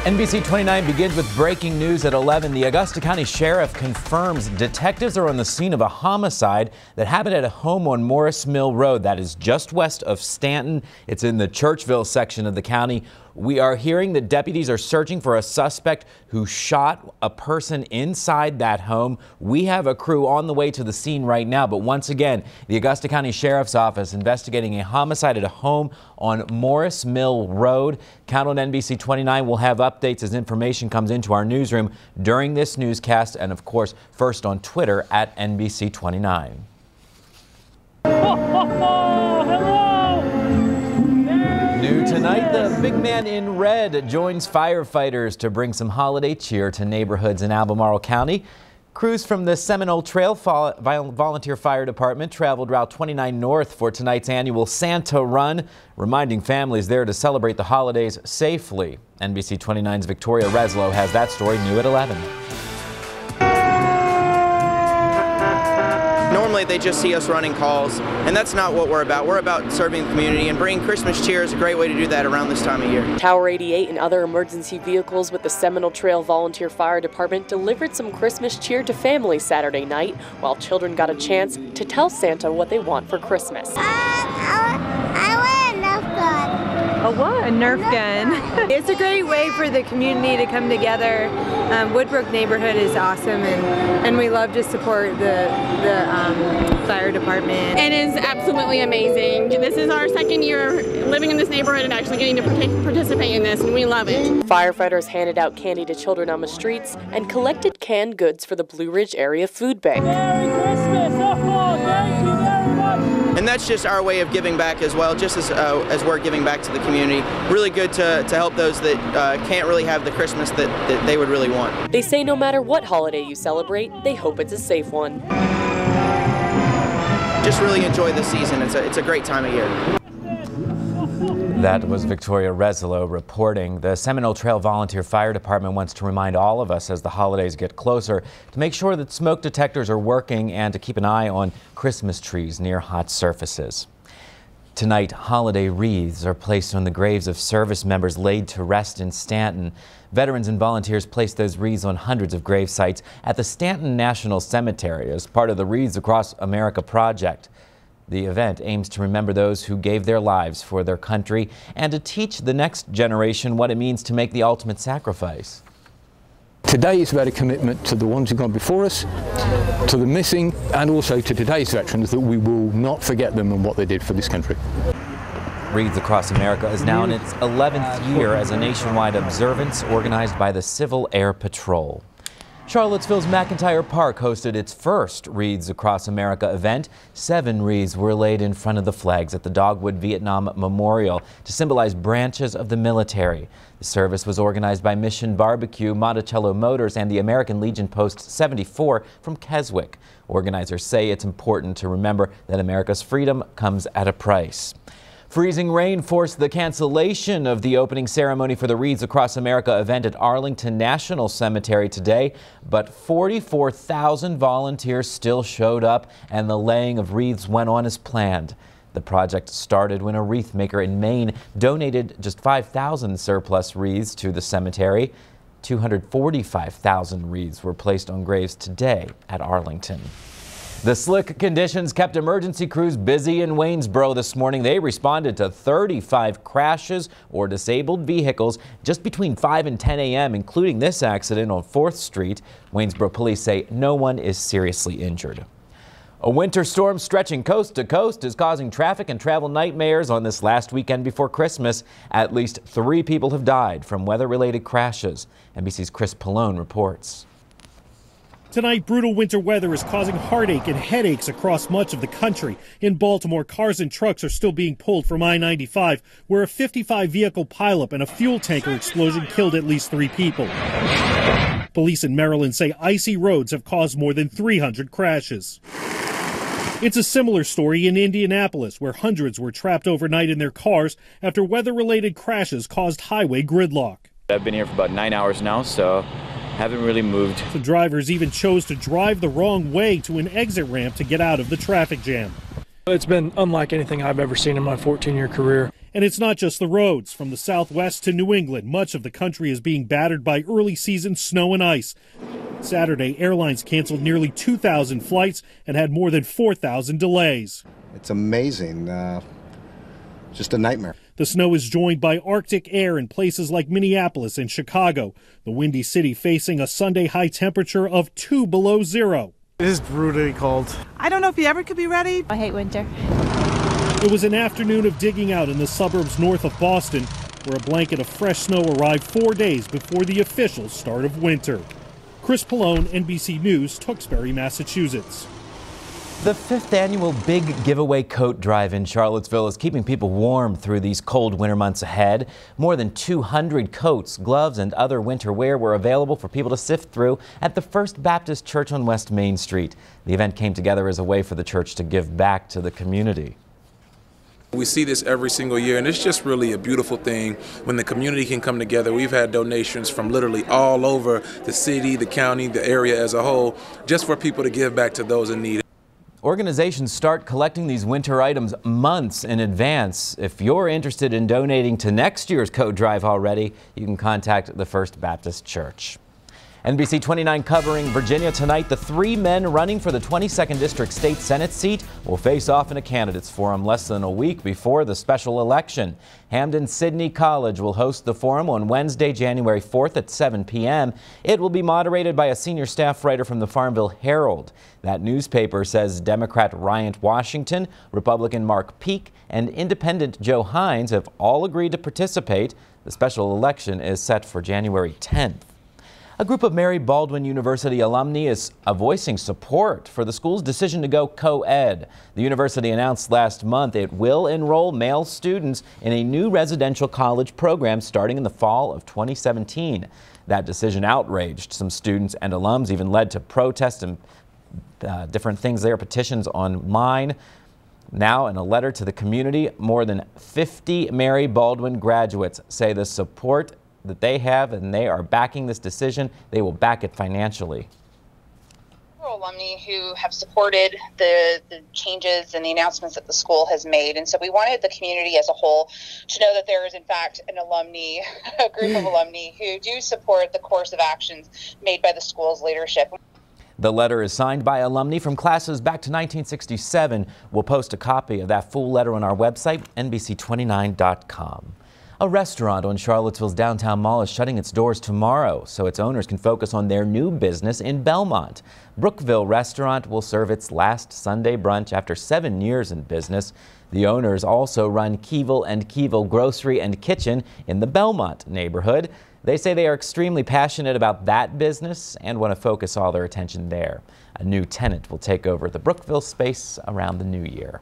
NBC 29 begins with breaking news at 11. The Augusta County Sheriff confirms detectives are on the scene of a homicide that happened at a home on Morris Mill Road. That is just west of Stanton. It's in the Churchville section of the county. We are hearing that deputies are searching for a suspect who shot a person inside that home. We have a crew on the way to the scene right now. But once again, the Augusta County Sheriff's Office investigating a homicide at a home on Morris Mill Road. Count on NBC 29. We'll have updates as information comes into our newsroom during this newscast, and of course, first on Twitter at NBC 29. New tonight, the big man in red joins firefighters to bring some holiday cheer to neighborhoods in Albemarle County. Crews from the Seminole Trail Volunteer Fire Department traveled Route 29 North for tonight's annual Santa Run, reminding families there to celebrate the holidays safely. NBC 29's Victoria Reslow has that story new at 11. Normally they just see us running calls, and that's not what we're about. We're about serving the community, and bringing Christmas cheer is a great way to do that around this time of year. Tower 88 and other emergency vehicles with the Seminole Trail Volunteer Fire Department delivered some Christmas cheer to families Saturday night, while children got a chance to tell Santa what they want for Christmas. I want a Nerf gun. A what? A Nerf gun. It's a great way for the community to come together. Woodbrook neighborhood is awesome, and we love to support the fire department. It is absolutely amazing. This is our second year living in this neighborhood and actually getting to participate in this, and we love it. Firefighters handed out candy to children on the streets and collected canned goods for the Blue Ridge Area Food Bank. Merry Christmas! Oh, thank you very much! And that's just our way of giving back as well, just as we're giving back to the community. Really good to help those that can't really have the Christmas that they would really want. They say no matter what holiday you celebrate, they hope it's a safe one. Just really enjoy the season. It's a great time of year. That was Victoria Reslow reporting. The Seminole Trail Volunteer Fire Department wants to remind all of us as the holidays get closer to make sure that smoke detectors are working and to keep an eye on Christmas trees near hot surfaces. Tonight, holiday wreaths are placed on the graves of service members laid to rest in Stanton. Veterans and volunteers placed those wreaths on hundreds of grave sites at the Stanton National Cemetery as part of the Wreaths Across America project. The event aims to remember those who gave their lives for their country and to teach the next generation what it means to make the ultimate sacrifice. Today is about a commitment to the ones who've gone before us, to the missing, and also to today's veterans, that we will not forget them and what they did for this country. Wreaths Across America is now in its 11th year as a nationwide observance organized by the Civil Air Patrol. Charlottesville's McIntyre Park hosted its first Wreaths Across America event. 7 wreaths were laid in front of the flags at the Dogwood Vietnam Memorial to symbolize branches of the military. The service was organized by Mission Barbecue, Monticello Motors, and the American Legion Post 74 from Keswick. Organizers say it's important to remember that America's freedom comes at a price. Freezing rain forced the cancellation of the opening ceremony for the Wreaths Across America event at Arlington National Cemetery today, but 44,000 volunteers still showed up and the laying of wreaths went on as planned. The project started when a wreath maker in Maine donated just 5,000 surplus wreaths to the cemetery. 245,000 wreaths were placed on graves today at Arlington. The slick conditions kept emergency crews busy in Waynesboro this morning. They responded to 35 crashes or disabled vehicles just between 5 and 10 a.m., including this accident on 4th Street. Waynesboro police say no one is seriously injured. A winter storm stretching coast to coast is causing traffic and travel nightmares on this last weekend before Christmas. At least 3 people have died from weather-related crashes. NBC's Chris Pallone reports. Tonight, brutal winter weather is causing heartache and headaches across much of the country. In Baltimore, cars and trucks are still being pulled from I-95, where a 55-vehicle pileup and a fuel tanker explosion killed at least 3 people. Police in Maryland say icy roads have caused more than 300 crashes. It's a similar story in Indianapolis, where hundreds were trapped overnight in their cars after weather-related crashes caused highway gridlock. I've been here for about 9 hours now, so haven't really moved. The drivers even chose to drive the wrong way to an exit ramp to get out of the traffic jam. It's been unlike anything I've ever seen in my 14-year career. And it's not just the roads. From the Southwest to New England, much of the country is being battered by early season snow and ice. Saturday, airlines canceled nearly 2,000 flights and had more than 4,000 delays. It's amazing. Just a nightmare. The snow is joined by Arctic air in places like Minneapolis and Chicago. The Windy City facing a Sunday high temperature of 2 below zero. It is brutally cold. I don't know if you ever could be ready. I hate winter. It was an afternoon of digging out in the suburbs north of Boston, where a blanket of fresh snow arrived 4 days before the official start of winter. Chris Pallone, NBC News, Tewksbury, Massachusetts. The 5th annual Big Giveaway Coat Drive in Charlottesville is keeping people warm through these cold winter months ahead. More than 200 coats, gloves, and other winter wear were available for people to sift through at the First Baptist Church on West Main Street. The event came together as a way for the church to give back to the community. We see this every single year, and it's just really a beautiful thing when the community can come together. We've had donations from literally all over the city, the county, the area as a whole, just for people to give back to those in need. Organizations start collecting these winter items months in advance. If you're interested in donating to next year's coat drive already, you can contact the First Baptist Church. NBC 29 covering Virginia tonight. The 3 men running for the 22nd District State Senate seat will face off in a candidates forum less than a week before the special election. Hampden-Sydney College will host the forum on Wednesday, January 4th at 7 p.m. It will be moderated by a senior staff writer from the Farmville Herald. That newspaper says Democrat Ryan Washington, Republican Mark Peake, and Independent Joe Hines have all agreed to participate. The special election is set for January 10th. A group of Mary Baldwin University alumni is voicing support for the school's decision to go co-ed. The university announced last month it will enroll male students in a new residential college program starting in the fall of 2017. That decision outraged some students and alums, even led to protests and different things there, petitions online. Now, in a letter to the community, more than 50 Mary Baldwin graduates say the support that they have, and they are backing this decision. They will back it financially. Alumni who have supported the changes and the announcements that the school has made, and so we wanted the community as a whole to know that there is in fact a group of alumni who do support the course of actions made by the school's leadership. The letter is signed by alumni from classes back to 1967. We'll post a copy of that full letter on our website, NBC29.com. A restaurant on Charlottesville's downtown mall is shutting its doors tomorrow so its owners can focus on their new business in Belmont. Brookville Restaurant will serve its last Sunday brunch after 7 years in business. The owners also run Keevil and Keevil Grocery and Kitchen in the Belmont neighborhood. They say they are extremely passionate about that business and want to focus all their attention there. A new tenant will take over the Brookville space around the new year.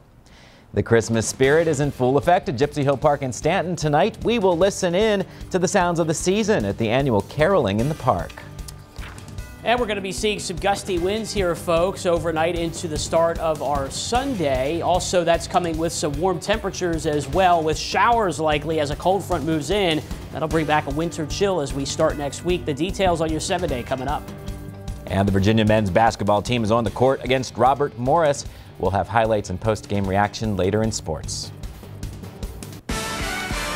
The Christmas spirit is in full effect at Gypsy Hill Park in Stanton. Tonight, we will listen in to the sounds of the season at the annual caroling in the park. And we're going to be seeing some gusty winds here, folks, overnight into the start of our Sunday. Also, that's coming with some warm temperatures as well, with showers likely as a cold front moves in. That'll bring back a winter chill as we start next week. The details on your 7-day coming up. And the Virginia men's basketball team is on the court against Robert Morris. We'll have highlights and post-game reaction later in sports.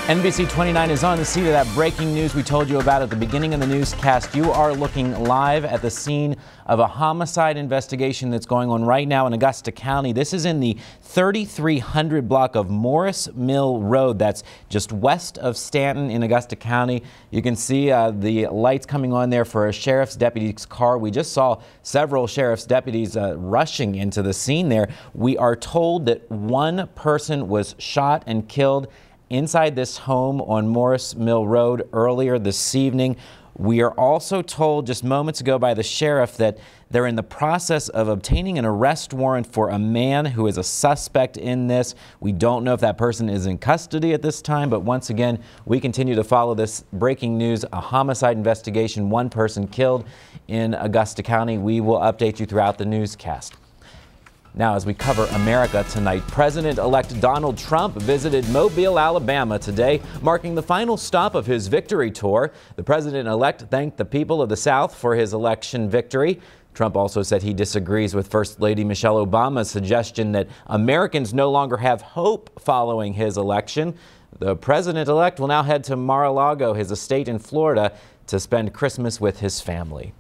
NBC 29 is on the seat of that breaking news we told you about at the beginning of the newscast. You are looking live at the scene of a homicide investigation that's going on right now in Augusta County. This is in the 3300 block of Morris Mill Road. That's just west of Stanton in Augusta County. You can see the lights coming on there for a sheriff's deputy's car. We just saw several sheriff's deputies rushing into the scene there. We are told that one person was shot and killed inside this home on Morris Mill Road earlier this evening. We are also told just moments ago by the sheriff that they're in the process of obtaining an arrest warrant for a man who is a suspect in this. We don't know if that person is in custody at this time, but once again, we continue to follow this breaking news, a homicide investigation, one person killed in Augusta County. We will update you throughout the newscast. Now, as we cover America tonight, President-elect Donald Trump visited Mobile, Alabama today, marking the final stop of his victory tour. The president-elect thanked the people of the South for his election victory. Trump also said he disagrees with First Lady Michelle Obama's suggestion that Americans no longer have hope following his election. The president-elect will now head to Mar-a-Lago, his estate in Florida, to spend Christmas with his family.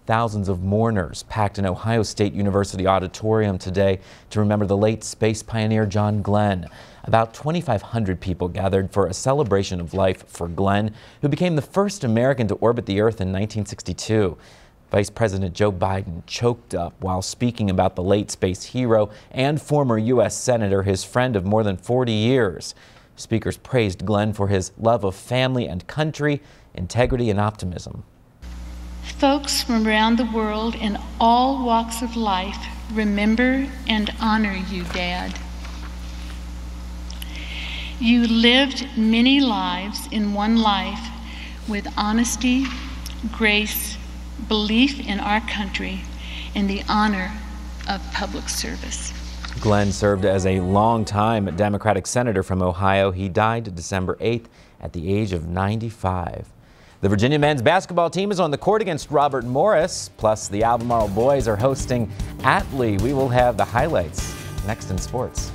Thousands of mourners packed an Ohio State University auditorium today to remember the late space pioneer John Glenn. About 2,500 people gathered for a celebration of life for Glenn, who became the first American to orbit the Earth in 1962. Vice President Joe Biden choked up while speaking about the late space hero and former U.S. Senator, his friend of more than 40 years. Speakers praised Glenn for his love of family and country, integrity, and optimism. Folks from around the world in all walks of life remember and honor you, Dad. You lived many lives in one life with honesty, grace, belief in our country, and the honor of public service. Glenn served as a long-time Democratic senator from Ohio. He died December 8th at the age of 95. The Virginia men's basketball team is on the court against Robert Morris. Plus, the Albemarle boys are hosting Atlee. We will have the highlights next in sports.